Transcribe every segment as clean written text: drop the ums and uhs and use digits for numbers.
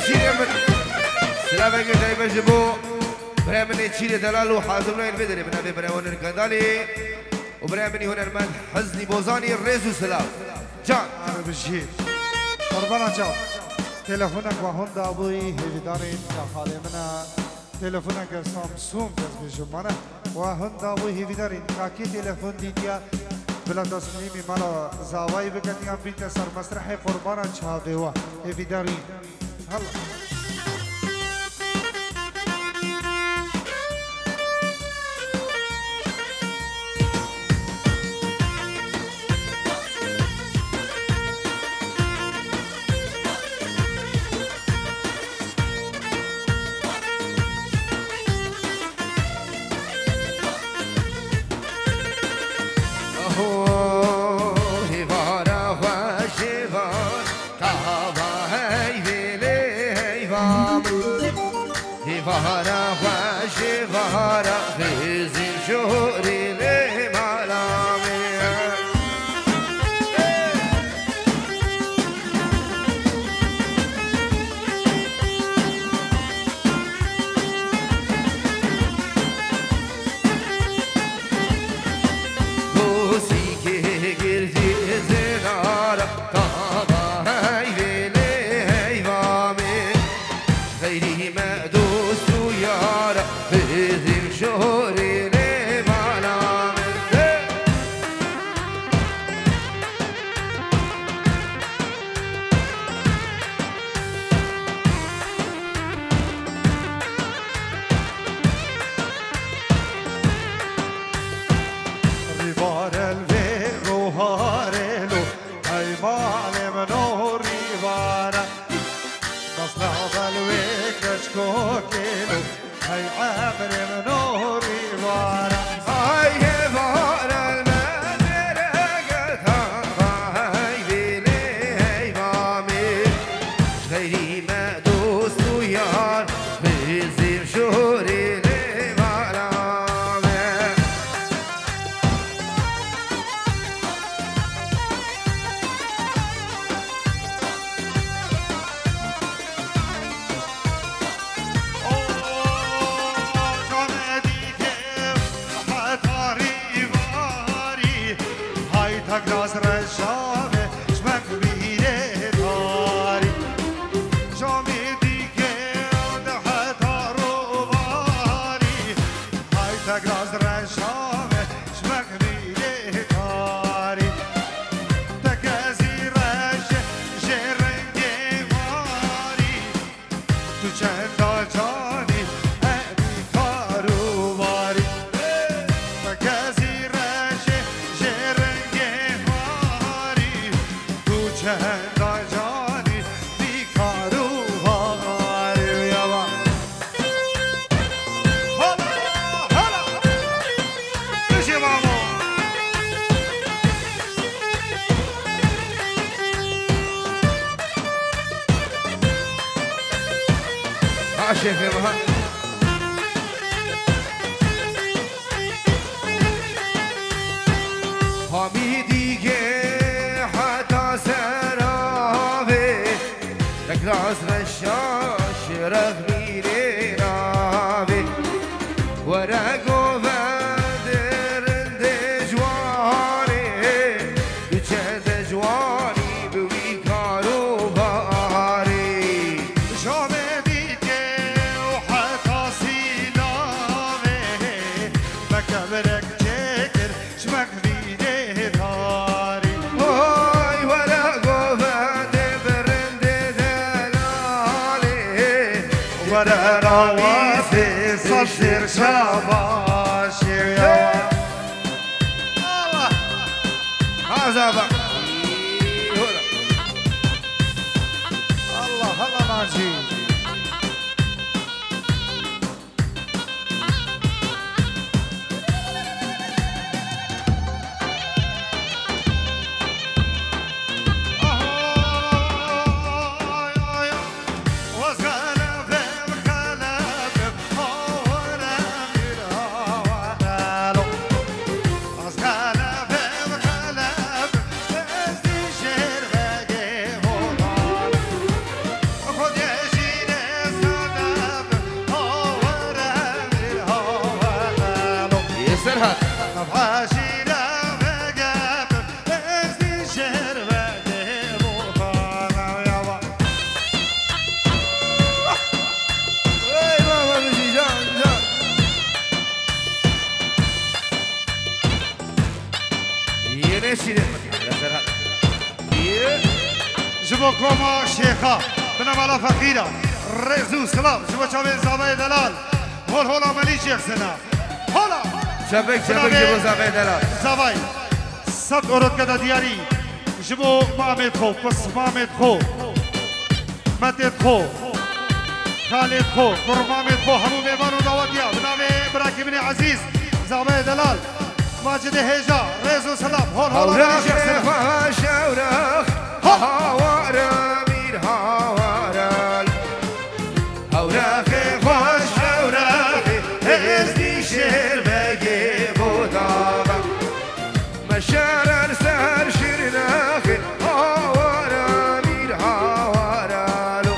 شيري من سلامك جاي بجبو برامني شيري دلالو حازمنا البدري من ابي براون الكندالي وبرامني هنا المن حزني بوزاني الريز وسلام جان انا بجيب قربانا جان تلفونك وهوندا ابوي هيدارين كحالي منا تلفونك سامسونگ از بجمانه وهوندا ابوي هيدارين كاكي تلفون ديتيا بلا تصميمي مالا زاوي بكتيا بيت سر مسرح قربانا چاويوا هيدارين هلا Vara vaje vara khizin shohri le malame Gosi ke girdi zenara taba hayvele hayvame غيري ما دوس ويارا بذل شهوري لي معلام ريبار الفير وهارلو هاي معلم نور ريبارا مصنع بالويك تشكوكيلو هاي عامر منور ريبارا هاي فارا المدرة قطعها هاي بيلي هاي مامي غيري ما دوس ويار بذل شهوري لي معلام تاكلاس رشامه شمك بيده داري جامي ديكه ده تارو باري هاي تاكلاس رشامه شمك بيده داري تكازي رش جرنگي ماري تو چند جاني ابي کارو باري تكازي رش چند جانی بیکارو هاری یابا هلا هلا بشی مامو عاشق مها حمیدی راس غشاش رغمي لراوي ورقو بدر جواني بجد جواني بويكارو باري شامديك وحتى سينامي مكبرك جكر شمك بيده داري هاي ورقو ورا روافي صدر شباشي يا الله هذا بقى الله هلا ماجي خود شيخة بنمالا فقيرة رزو سلام جوا شابين زابي دلال هول هولا ملي شيخ سنا هولا شبك جبو زابي دلال زابي صد أورد كده دياري جبو مامد خو بس مامد خو متد خو خالد خو قرمامد خو همو ميبانو دعوتيا بنامي براكي بن عزيز زابي دلال ماجد هيجا رزو سلام هول هولا ملي شيخ سنا شورخ هاوارا مير هاوارال هورخي خوش هورخي ازدي شير بگي بودابا مشارر سر شرنخي هاوارا مير هاوارالو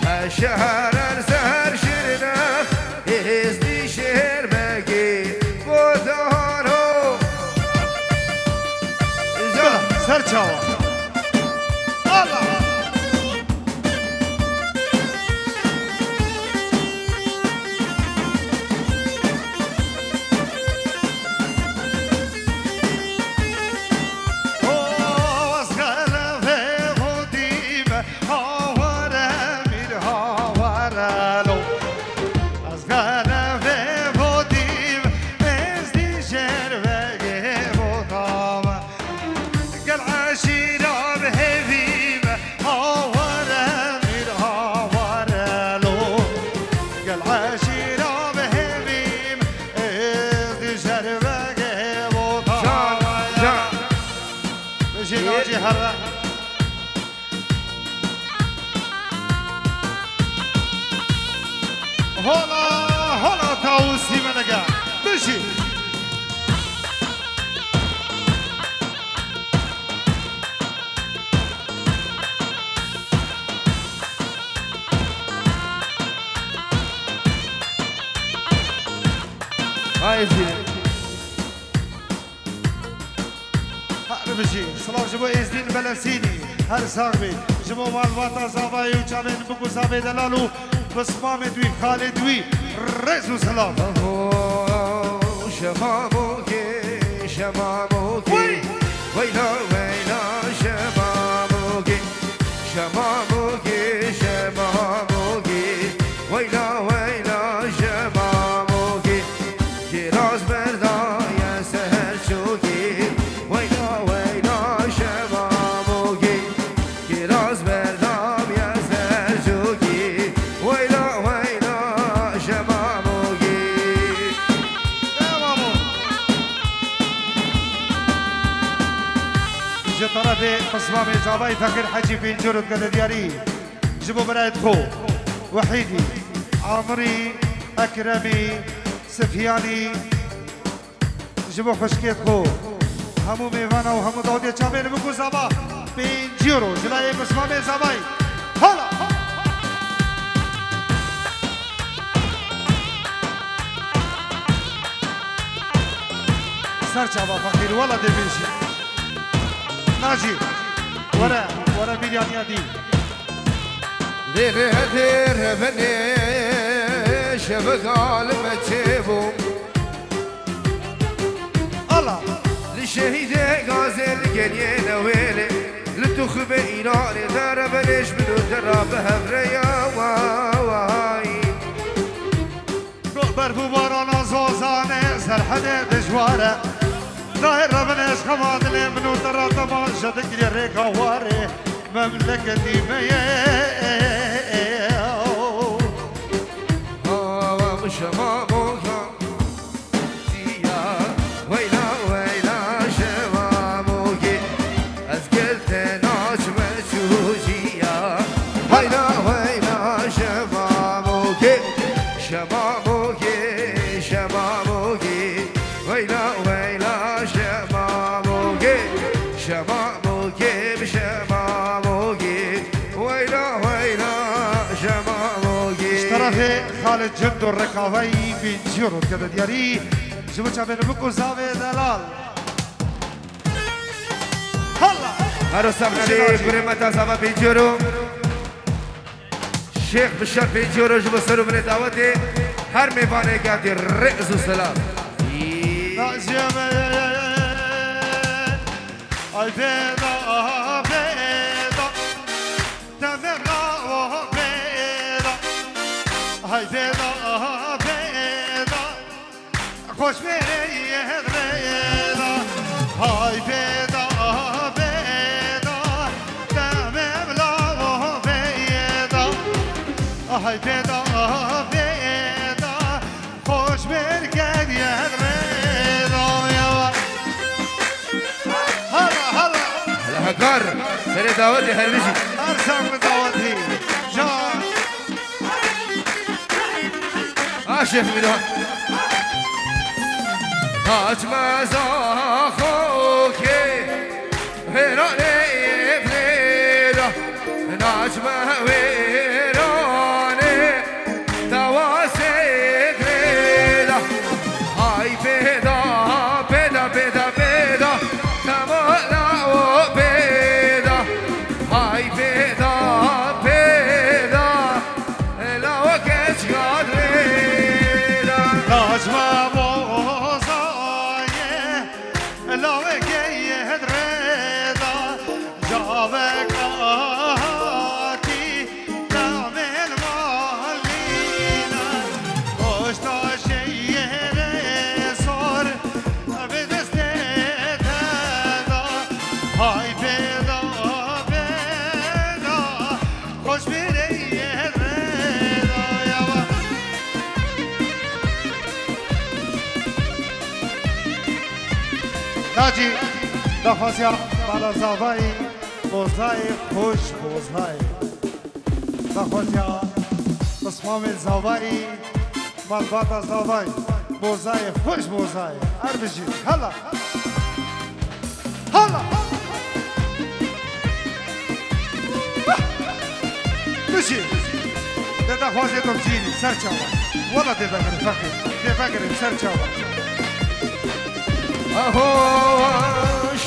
مشارر سر شرنخ ازدي شير بگي بودارو سر چاوا هلا تاوسي منقا بشي هاي زين بشي سلام جبو ازدين بلسيني هر ساغبي جبو مالواتا زاباي وچامن بكو زابي دلالو بس مامد خالد وي رزو سلام شماموكي شماموكي ويلا ويلا شماموكي شماموكي شماموكي ويلا ويلا شماموكي كراز بردا يا سهر شوكي ويلا ويلا شماموكي كراز بردا يا سهر شوكي ويلا ويلا شماموكي جي طرفي قصمامي زاباي فخر حجي في الجرد قد دياري جبو برايد خو وحيدي عمري أكرمي سفياني جبو خشكيت خو همو ميوانا وهمو داودية چامين بكو زابا بين جيرو جلاي قصمامي زاباي هلا سر چابا فقير والله دي بيشي ناجي ورا ميريانيا دي دير بني شبقال متشيبو الله للشهيد غازل جنين ويلي لتخب إيران دار بلش بدو دراب هفريا واي برفو بارانا زوزانه سرحده دجواره ظاهر ربنش خماد لي منو ترى طبعا شدك لي ريكا واري مملكتي ميه مش ماموكا زيا ويلا ويلا شماموكي أزقلت ناس مشوجيا ويلا ويلا شماموكي شماموكي شماموكي ويلا ويلا شماموكي شماموكي بشماموكي ويلا ويلا شماموكي اشترفي خالد جندو الركاوي في جيرو كذا دياري جبت شابين بكو زاوي دلال هلا هارو سامنا لي برمتا زاوا بيجورو شيخ بشار بيجورو جبو سرو من دعوتي هر ميوانه قاعدي رئيس السلام ناجمين اي بيضا بيضا تمام هاي بيضا بيضا خوش بريد بيضا هاي بيضا بيضا تمام لا بيضا هاي بيضا بيضا خوش بريد بيضا يا هلا هلا هلا هكار سري داودي هربشي ارسم داودي جان شيخ ميدان هاج مزاخوكي هيراني بليدا ناجمة ويراني تواسي بليدا هاي بيدا بيدا بيدا بيدا تمالا وبيدا هاي بيدا بيدا لو كنت قادري ناجمة بوزاية لو كيه دريدا جابك آتي تعمل مالينا وشتا شيء صار بدستي تدا هاي بيدا بيدا خوش بريه دريدا يا ناجي دخوزيا بالا زاوای بوزای خوش بوزای دخوزيا بسمام زاوای مالباتا زاوای بوزای خوش بوزای اربجي هلا هلا مشي ده دخوزيا تمجيني سرچاوا والله دي بقري فكر دي بقري سرچاوا اهو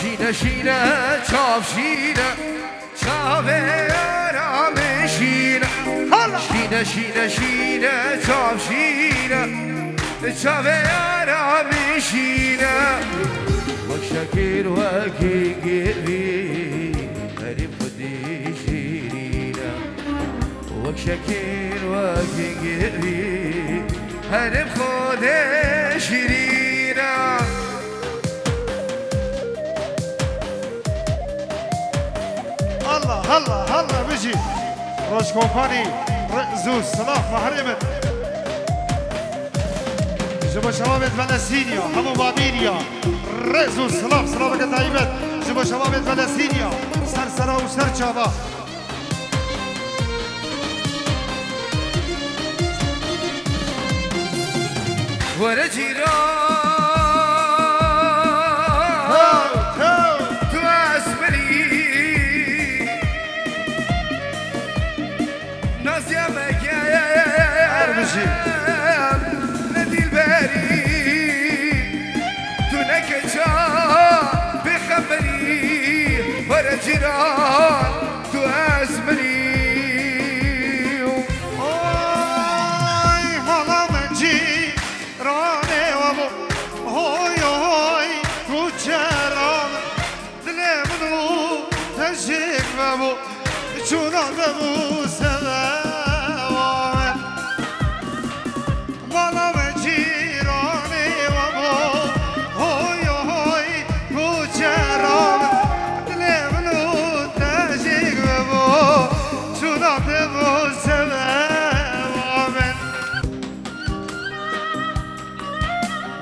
شینه شینه چاپ شینه چاوه رام شینه شینه شینه شینه چاپ شینه چاوه رام شینه وک شکر وکی گیری غریب خودی شیرینه وک شکر وکی گیری غریب خودی شیرینه هلا هلا هلا بيجي روش كومباني زوز صلاح محرمت جبا شباب فلسطينيا همو بابينيا زوز صلاح صلاح طيبت جبا شباب فلسطينيا سرسرا وسر شابا ورا جيران ندي الباري دونك جاء بخبري ورا جيران تأزمني هاي هلا من جيراني وابو هاي هاي كوچران دلمنو تجيك وابو جونان وابو سلام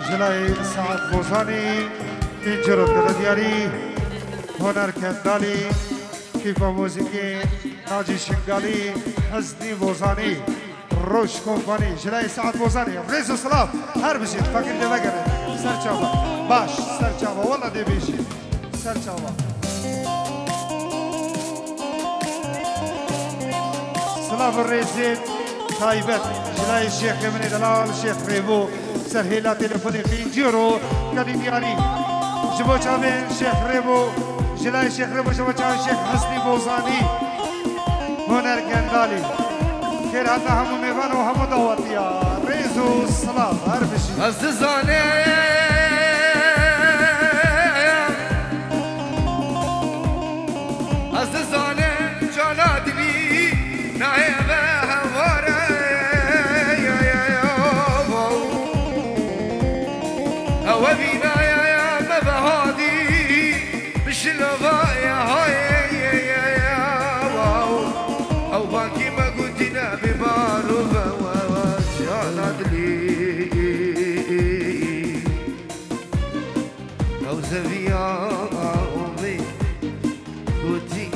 جلای سعد بوزانی اینجور دردیاری هنر کندالی کیفا موزیکی ناجی شنگالی حزنی بوزانی روش کمپانی جلای سعد بوزانی ریز و سلام هر بشید فکر دی بگره سر چاوا باش سر چاوا والله دی بیشید سر چاوا سلام الرئيسين تايبت جلاي الشيخ يمني دلال الشيخ ريبو سرهيلا تليفوني في جيرو كريم ياري جبو شامين الشيخ ريبو جلاي الشيخ ريبو جبو شامين الشيخ حسني بوزاني هنر كندالي خير هذا هم ميفان وهم دواتيا ريزو الصلاة هربشي الزاني الزاني جانا دلي نايبه وري او باقي ما قلتنا ببارو وشانت لي او زفيا امي قلتي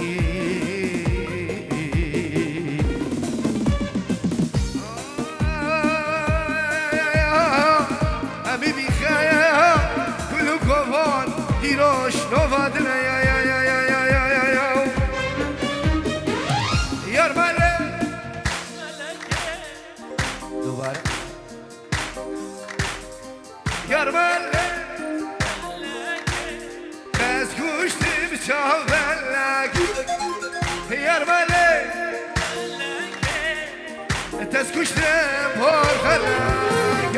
امي بخيا كل كوفان ديروش نوفادنا يا يرمله دوباره يرمله بس گوشتم چاولک يرمله تسكشتم پرخلک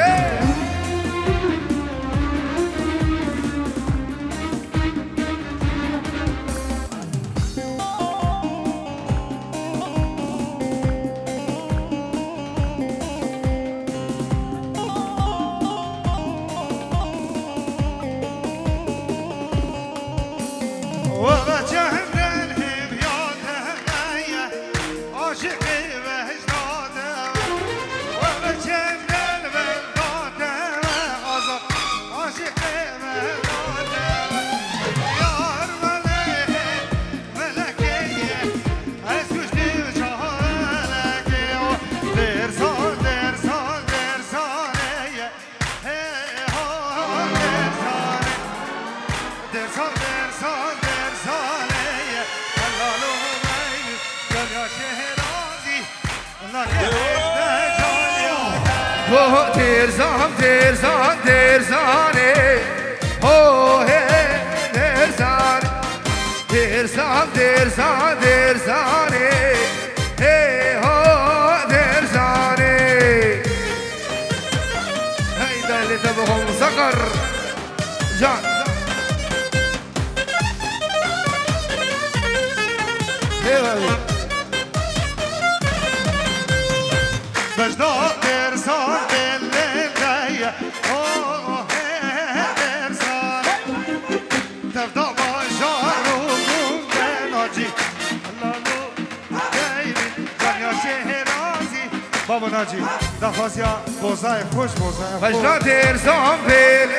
ترزانه هو ترزانه هی هو ترزانه هيدا اللي تبغهم صقر جان بجدا ترزان دلنيا اوه ترزان تبدا باشارو ناجي الله لو جايبي دنيا شهرازي بابا ناجي دخواسيا بوزاي خوش بوزاي بجدا ترزان بيل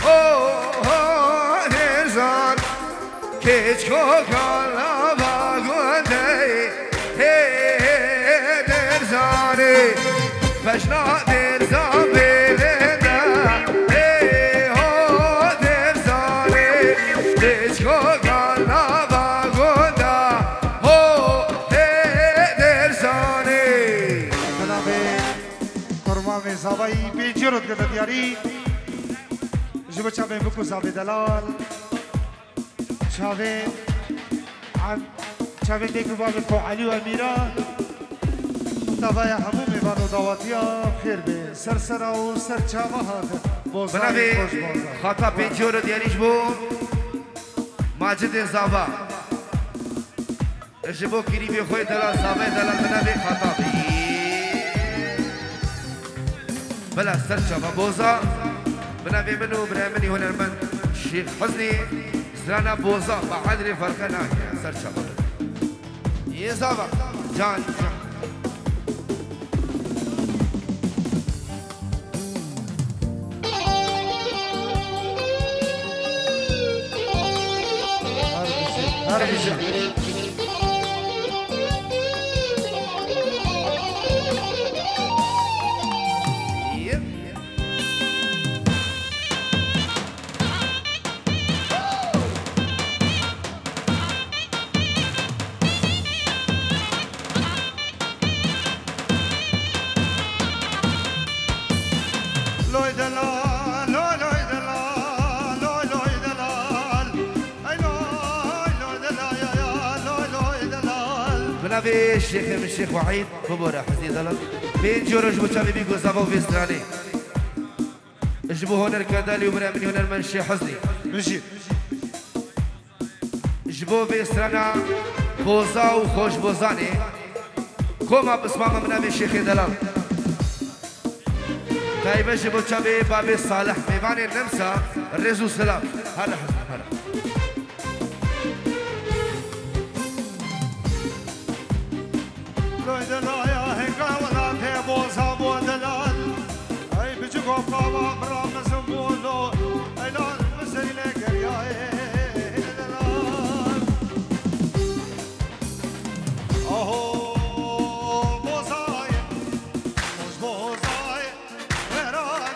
اوه ترزان كيش كوكالا باغوندي فشنا درزان بلندا ای هو درزانه دیشکو گانا باگوندا هو درزانه جناب کرما میں زاوی بیجرت کده دیاری جب چاوی بکو زاوی دلال چاوی دیگو باب کو علی و امیرا دعوای همون میوان و دعواتیا خیر به سرسرا و سرچاوه هاته بنابی خطا پینچور دیاریش بو ماجد زاوا اشبو کریبی خوی دلال زاوه دلال بنابی خطا بی بلا سرچاوه بوزا بنابی منو برامنی هنرمند شیخ حزنی زرانا بوزا بحادری فرقه ناکه سرچاوه یه زاوا جان بنابي الشيخ من الشيخ وحيد كبورة حسين دلال بين جورج بوشابي بيقو زابو في استرالي اجبو هنا الكدالي وبرا مني هنا من الشيخ حسني نجيب اجبو في استرانا بوزا وخوش بوزاني كوما بسمامة بنابي الشيخ دلال تايبه جبو شابي بابي صالح ميباني النمسا الرزو سلام هلا حسن هلا لوی دلایا هنگا ولاته بوزا بودلال ای بچگو قاوا برامزم بولو ای لال مسیله گریای دلال آهو بوزای خوش بوزای وران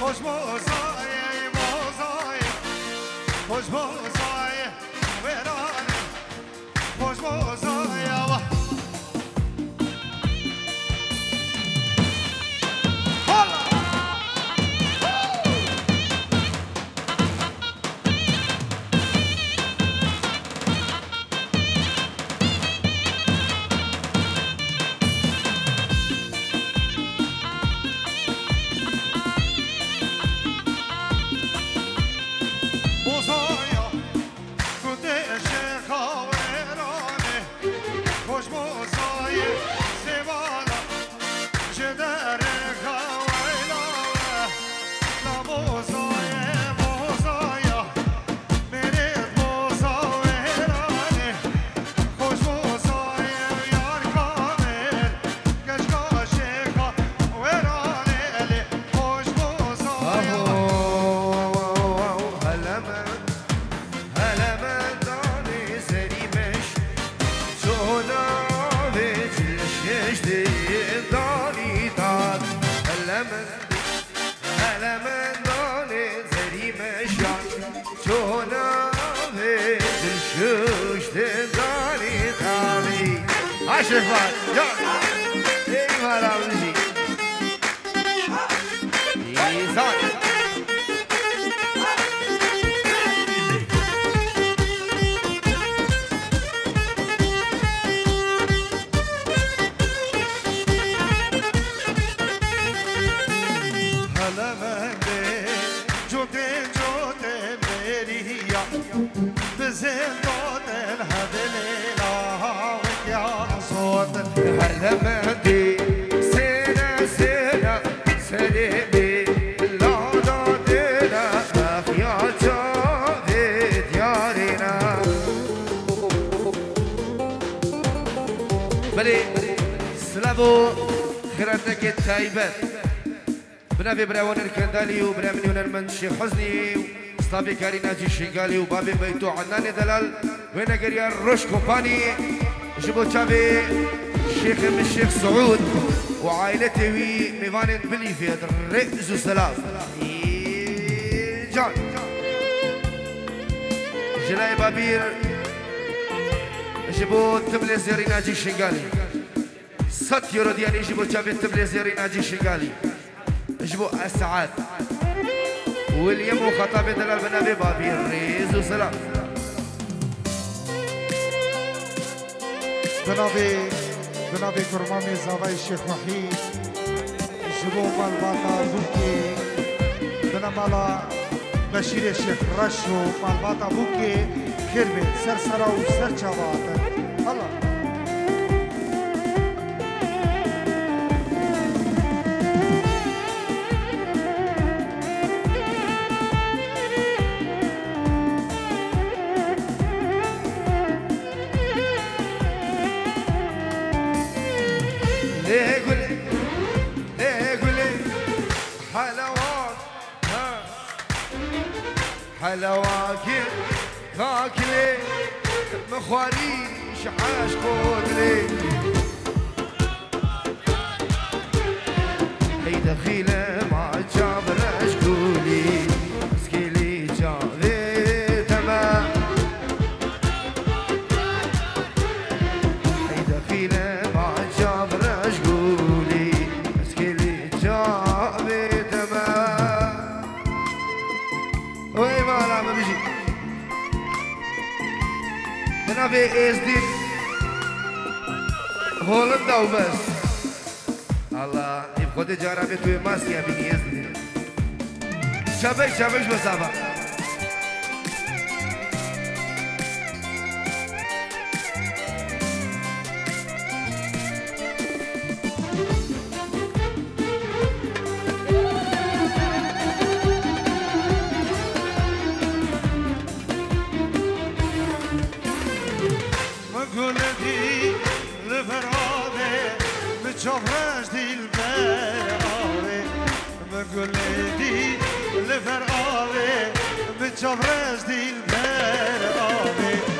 خوش بوزای بوزای خوش بوزای وران خوش بوزای Şefat, yok. Eyvallah abici. İyi zaten. هلمدي سنة سنة سلمي لا دادنا أخيا جاذي ديارنا بلي سلابو خيراتك التايبات بنابي براون الكندالي وبرامني ونرمن الشيخ حزني صابي كارينا جي شيغالي وبابي بيتو عناني دلال وين قريا الروش كومباني جبو تشافي الشيخ سعود وعائلته ميفان بليفيد الرئيس السلام جان جلاي بابير جبو تبليزيري ناجي شنغالي 6 يورو ديالي جبو تشافي تبليزيري ناجي شنغالي جبو اسعاد واليوم وخطابي دلال بنابي بابير الرئيس السلام جناب کرمامی زاوای شیخ وحید جبو مال باتا بوکی بنا مالا بشیر شیخ رشو مال باتا بوکی خیر بید سر سرا و سر چاوات الله حلواكي فاكلي مخواري شحاش خودلي هيدا خيلة مع جابر اشكولي سكيلي جابي تمام هيدا خيلة مع جابر اشكولي سكيلي جابي تمام وي مالا ما بيجي انا في ازدين هولندا وبس الله يبخد جارا بتوي ماسيا بني ازدين شابش بسابا قلبي لفراق بجابرش دلبر آوي مقلدي لفر آوي بجابرش دلبر آوي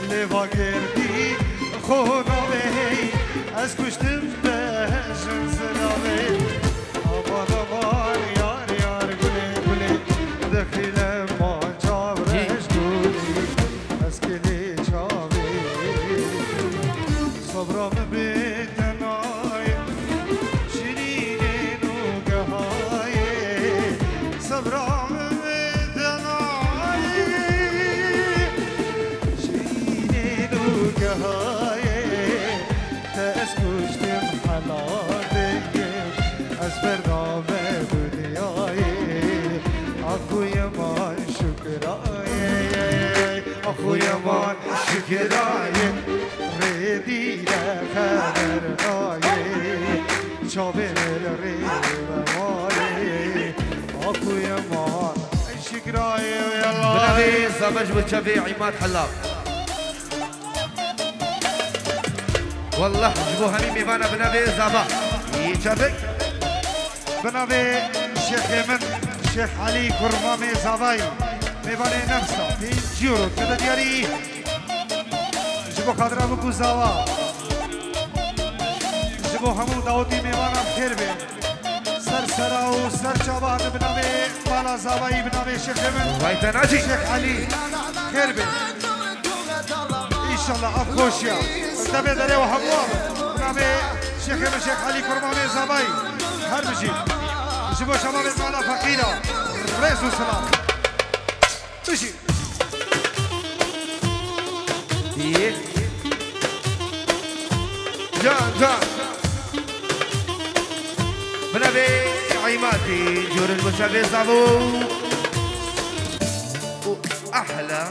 لواگردی خوناوی از کشتم بهشن سراوی آبان آبان یار یار گله گله دخیل ما جابرش گولی از کلی چاوی صبرام بیتنای شیرین نوگه های صبرام برنامه دنیای اخوی من شکرای اخوی من شکرای ردی خبرنای چابر ریوای اخوی من شکرای بنابي زبج بتشبي عماد حلاق والله جبو هني ميفانا بنابي زبا يشبك بنابي شيخ يمن شيخ علي كرمامي زاباي ميباني نفسه في جيورو كده دياري جبو خاطر ابو زاوا جبو همو داودي ميبانا بخير بي سر سراو سر جوان بنابي مالا زاباي بنابي شيخ يمن وايتناجي شيخ علي خير بي ان شاء الله افخوشيا تبي دري وحموار بنابي شيخ يمن شيخ علي كرمامي زاباي هر بجي جبو شباب المالا فقيرة رئيس السلام بجي جان بنابي عمادي جور المشابه زابو احلى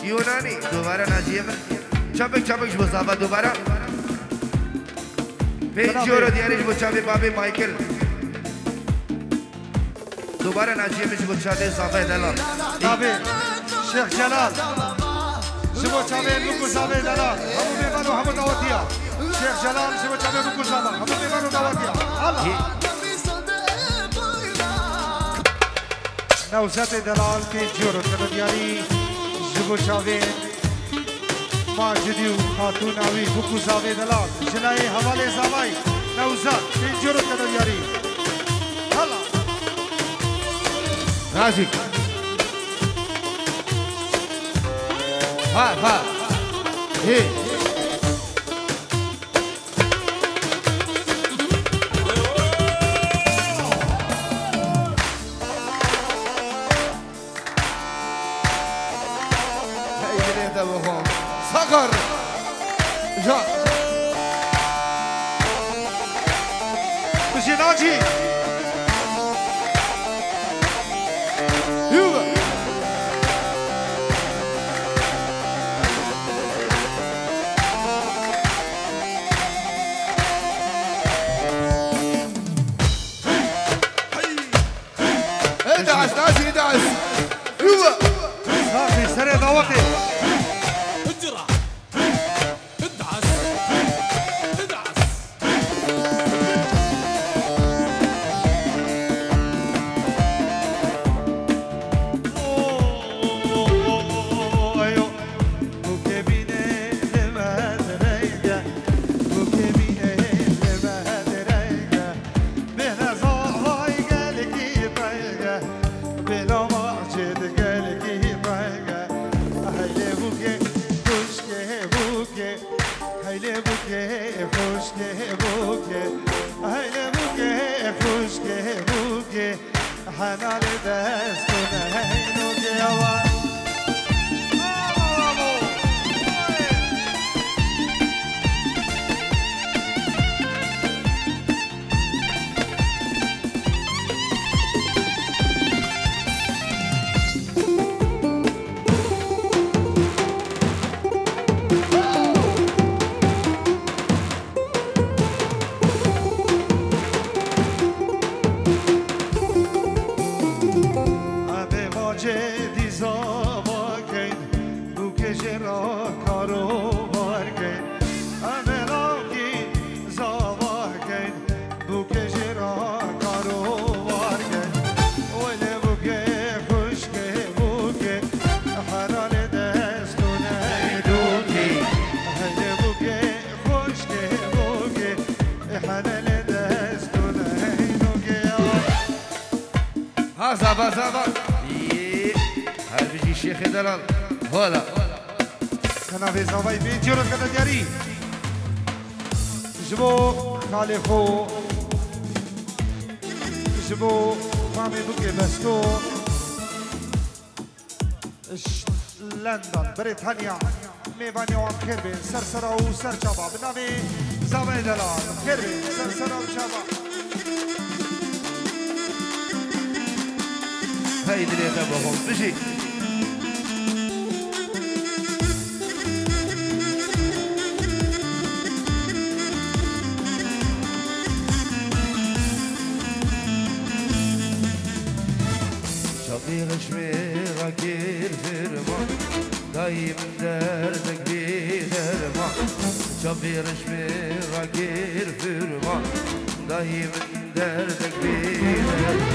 يوناني دوباره ناجيه چابک جبو زابا دوباره به جورو دیارش بچابه بابی مایکل دوباره ناجیه میشه بچابه زابا دلال بابی شیخ جلال شبو چابه بکو زابا دلال همو بیمانو همو داوتیا شیخ جلال شبو چابه بکو زابا همو بیمانو داوتیا حالا نوزت دلال که جورو تردیاری شبو چابه ماجدی و خاتون آوی بکو زاوی دلال جلای حواله زاوی نوزت که جورو تردیاری حالا نازی ها هی صقر جا بجي ناجي يوبا ادعس ناجي ادعس يوبا صافي سريع دعوتي حنان دستونه هینو گیوا زابا زابا هل بيجي الشيخ دلال هلا كنا في زواي بيجيرو كذا جري جبو خالفو جبو مامي بوكي بستو لندن بريطانيا ميبانيا وخير بين سرسرة وسر شباب بنامي زواي دلال خير بين سرسرة وشباب هاي اللي تبغون بيجي شبيغ شميغ كير فرما دايم دردك بيدرما شبيغ شميغ كير فرما دايم دردك بيدرما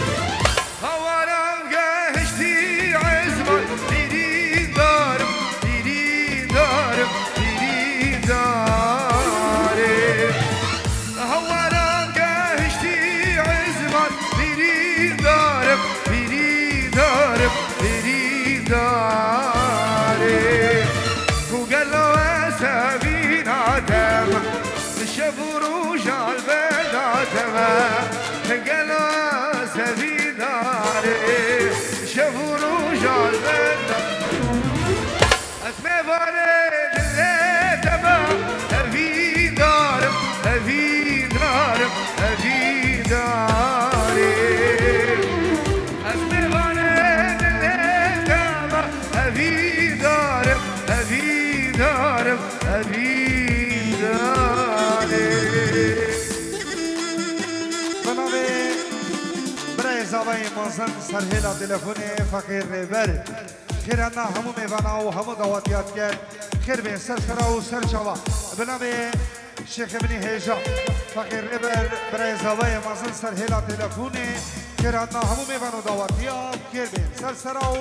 مازن سرهلا تلفوني فقير ريبر خير أنا همو ميوانا و همو دعواتيات كر خير بين سر سرا و سر شوا بنامي شيخ ابن هيجا فقير ريبر برای زوای مازن سرهلا تلفوني خير أنا همو ميوانا دعواتيات خير بين سر سرا و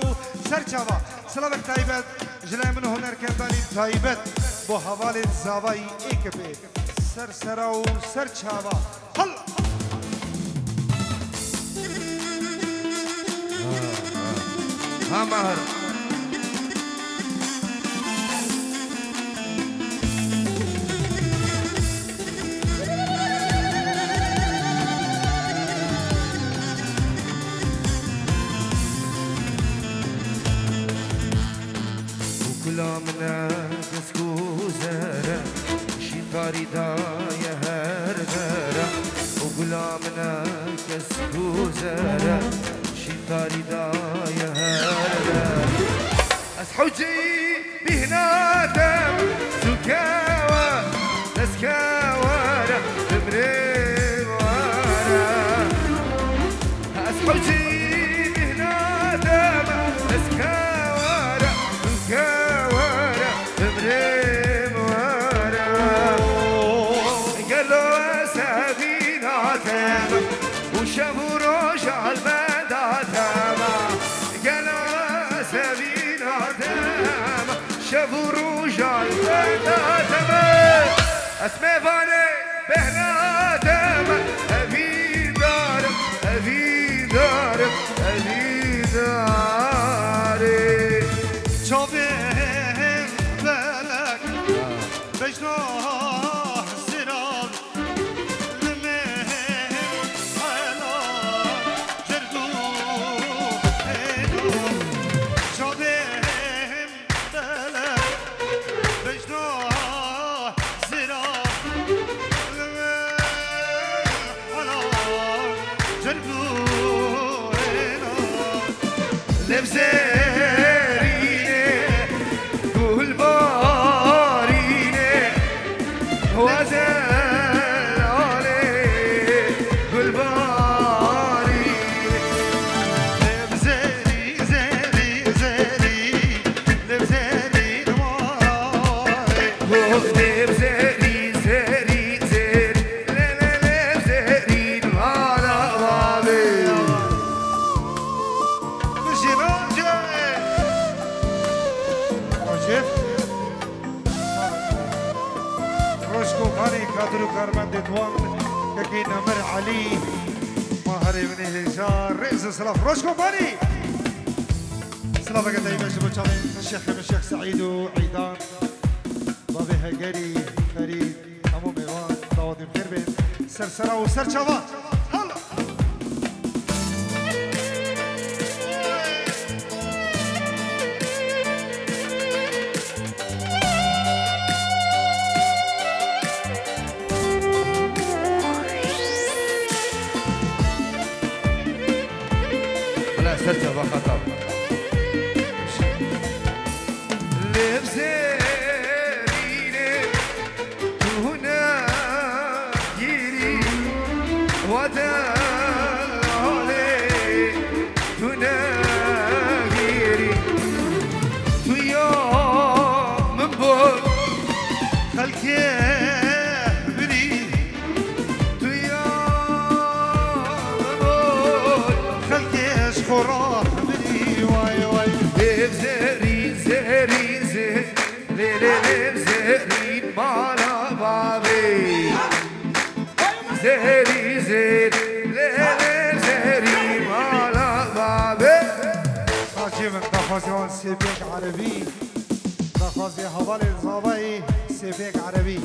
سر شوا سلامك تايبت جلای من هنر كرداني تايبت بو حوال زوای ایک بي سر سرا و سر شوا هلا مهر وكلا منا كسكو زارة شيطاري دايا هردارة وكلا منا كسكو زارة شيطاري دايا هردارة أسحوجي بهنا دم سكاوى نسكاوى بمريوارا أسحوجي بهنا دم نسكاوى سكاوى بمريوارا قالوا سابينا دم وشافوا روش عالبدا دم قالوا سابينا دم شافوا روش عالبدا دم اسمي فاني بهنا دم أبي دارم أبي دارم أبي دارم شوفين بالك بجناح السراب لمين حلا جردو شوفين بالك بجناح السراب لمين حلا جردو لبزاريني قول باريني وزال علي قول باريني لبزاري زاري زاري لبزاري نواري لبزاري زاري زاري لا لا لبزاري على بابي مشي راجع واجب روشكو ماني كادرو كارمند دوان كي نمر علي ماهر من هجار رئيس سلاف روش كومباني سلافك دايما جبو تشالين الشيخ سعيد وعيدان بابي هجري فريد امو ميوان داود بخير بين سرسرة وسرشافات هلا لا سرشافة خطاب زهري زهري ليل زهري مالا بابي راجي من دخوازيون سيبيك عربي دخوازي حوالي الزابي سيبيك عربي